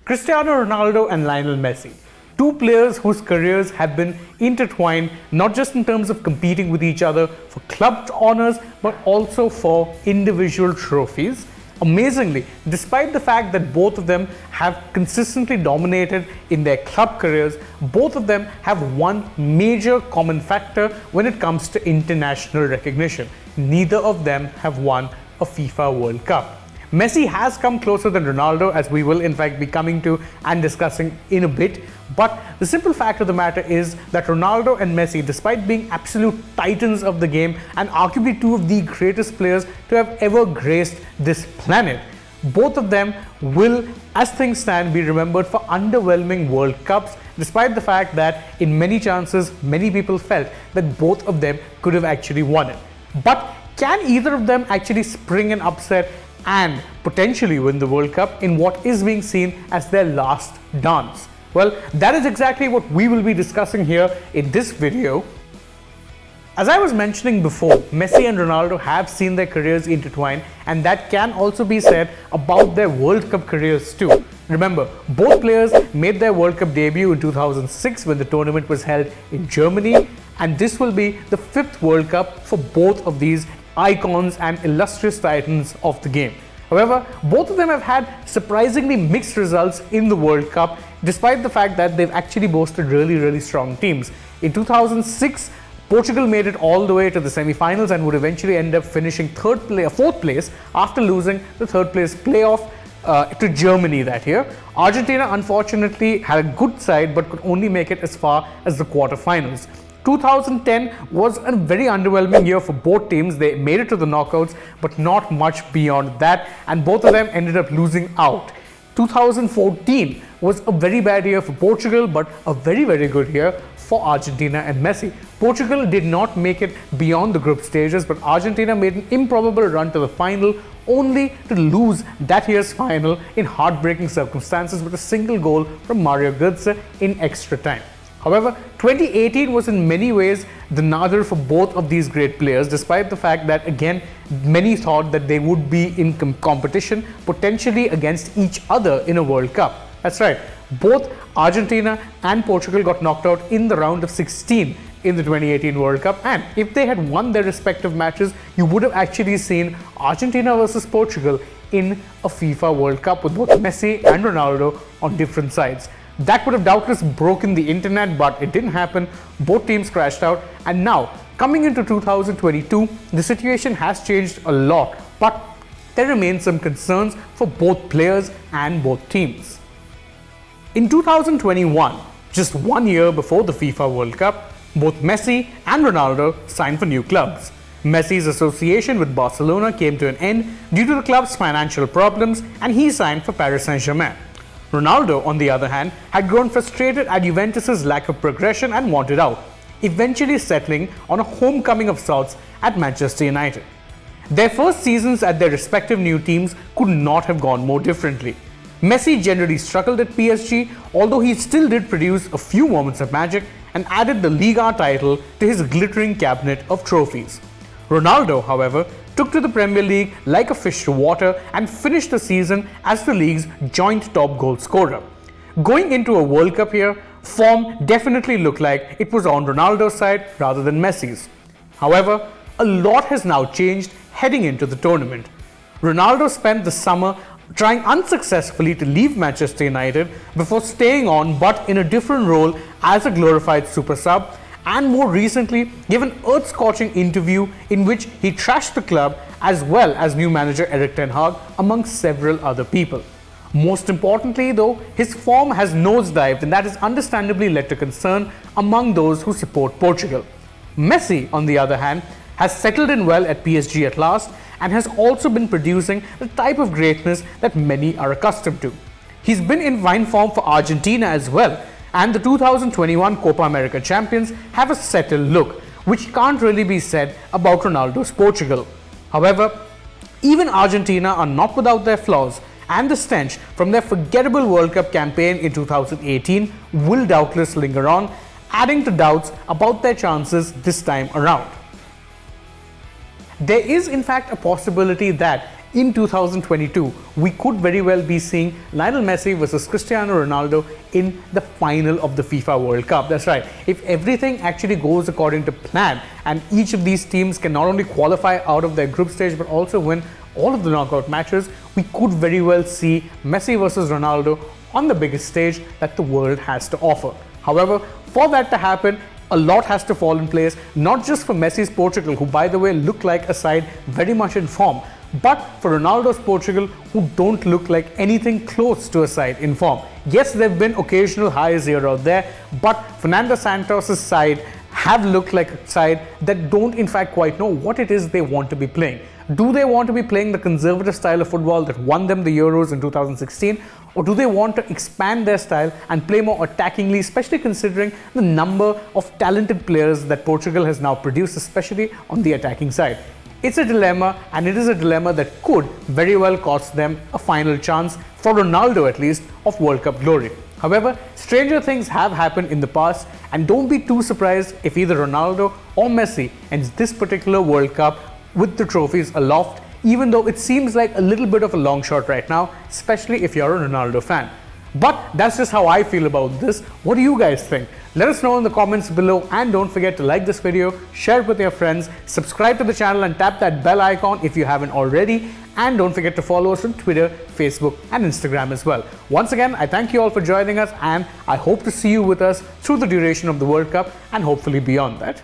Cristiano Ronaldo and Lionel Messi, two players whose careers have been intertwined not just in terms of competing with each other for club honors but also for individual trophies. Amazingly, despite the fact that both of them have consistently dominated in their club careers, both of them have one major common factor when it comes to international recognition. Neither of them have won a FIFA World Cup. Messi has come closer than Ronaldo, as we will in fact be coming to and discussing in a bit, but the simple fact of the matter is that Ronaldo and Messi, despite being absolute titans of the game and arguably two of the greatest players to have ever graced this planet, both of them will, as things stand, be remembered for underwhelming World Cups, despite the fact that in many chances many people felt that both of them could have actually won it. But can either of them actually spring an upset and potentially win the World Cup in what is being seen as their last dance? Well, that is exactly what we will be discussing here in this video. As I was mentioning before, Messi and Ronaldo have seen their careers intertwine, and that can also be said about their World Cup careers too. Remember, both players made their World Cup debut in 2006 when the tournament was held in Germany, and this will be the fifth World Cup for both of these icons and illustrious titans of the game. However, both of them have had surprisingly mixed results in the World Cup, despite the fact that they've actually boasted really strong teams. In 2006, Portugal made it all the way to the semi-finals and would eventually end up finishing fourth place after losing the third place playoff to Germany that year. Argentina unfortunately had a good side but could only make it as far as the quarterfinals. 2010 was a very underwhelming year for both teams. They made it to the knockouts, but not much beyond that, and both of them ended up losing out. 2014 was a very bad year for Portugal, but a very good year for Argentina and Messi. Portugal did not make it beyond the group stages, but Argentina made an improbable run to the final, only to lose that year's final in heartbreaking circumstances with a single goal from Mario Götze in extra time. However, 2018 was in many ways the nadir for both of these great players, despite the fact that, again, many thought that they would be in competition potentially against each other in a World Cup. That's right, both Argentina and Portugal got knocked out in the round of 16 in the 2018 World Cup, and if they had won their respective matches, you would have actually seen Argentina versus Portugal in a FIFA World Cup with both Messi and Ronaldo on different sides. That would have doubtless broken the internet, but it didn't happen. Both teams crashed out, and now coming into 2022, the situation has changed a lot, but there remain some concerns for both players and both teams. In 2021, just 1 year before the FIFA World Cup, both Messi and Ronaldo signed for new clubs. Messi's association with Barcelona came to an end due to the club's financial problems, and he signed for Paris Saint-Germain. Ronaldo, on the other hand, had grown frustrated at Juventus's lack of progression and wanted out, eventually settling on a homecoming of sorts at Manchester United. Their first seasons at their respective new teams could not have gone more differently. Messi generally struggled at PSG, although he still did produce a few moments of magic and added the Liga title to his glittering cabinet of trophies. Ronaldo, however, took to the Premier League like a fish to water and finished the season as the league's joint top goal scorer. Going into a World Cup here, form definitely looked like it was on Ronaldo's side rather than Messi's. However, a lot has now changed heading into the tournament. Ronaldo spent the summer trying unsuccessfully to leave Manchester United before staying on, but in a different role as a glorified super sub, and more recently gave an earth-scorching interview in which he trashed the club as well as new manager Erik ten Hag, among several other people. Most importantly though, his form has nosedived, and that has understandably led to concern among those who support Portugal. Messi, on the other hand, has settled in well at PSG at last and has also been producing the type of greatness that many are accustomed to. He's been in fine form for Argentina as well, and the 2021 Copa America champions have a settled look, which can't really be said about Ronaldo's Portugal. However, even Argentina are not without their flaws, and the stench from their forgettable World Cup campaign in 2018 will doubtless linger on, adding to doubts about their chances this time around. There is in fact a possibility that in 2022, we could very well be seeing Lionel Messi versus Cristiano Ronaldo in the final of the FIFA World Cup. That's right. If everything actually goes according to plan and each of these teams can not only qualify out of their group stage but also win all of the knockout matches, we could very well see Messi versus Ronaldo on the biggest stage that the world has to offer. However, for that to happen, a lot has to fall in place, not just for Messi's Portugal, who by the way look like a side very much in form, but for Ronaldo's Portugal, who don't look like anything close to a side in form. Yes, there have been occasional highs here or there, but Fernando Santos' side have looked like a side that don't in fact quite know what it is they want to be playing. Do they want to be playing the conservative style of football that won them the Euros in 2016? Or do they want to expand their style and play more attackingly, especially considering the number of talented players that Portugal has now produced, especially on the attacking side? It's a dilemma, and it is a dilemma that could very well cost them a final chance, for Ronaldo at least, of World Cup glory. However, stranger things have happened in the past, and don't be too surprised if either Ronaldo or Messi ends this particular World Cup with the trophies aloft, even though it seems like a little bit of a long shot right now, especially if you're a Ronaldo fan. But that's just how I feel about this. What do you guys think? Let us know in the comments below, and don't forget to like this video, share it with your friends, subscribe to the channel and tap that bell icon if you haven't already, and don't forget to follow us on Twitter, Facebook and Instagram as well. Once again, I thank you all for joining us, and I hope to see you with us through the duration of the World Cup and hopefully beyond that.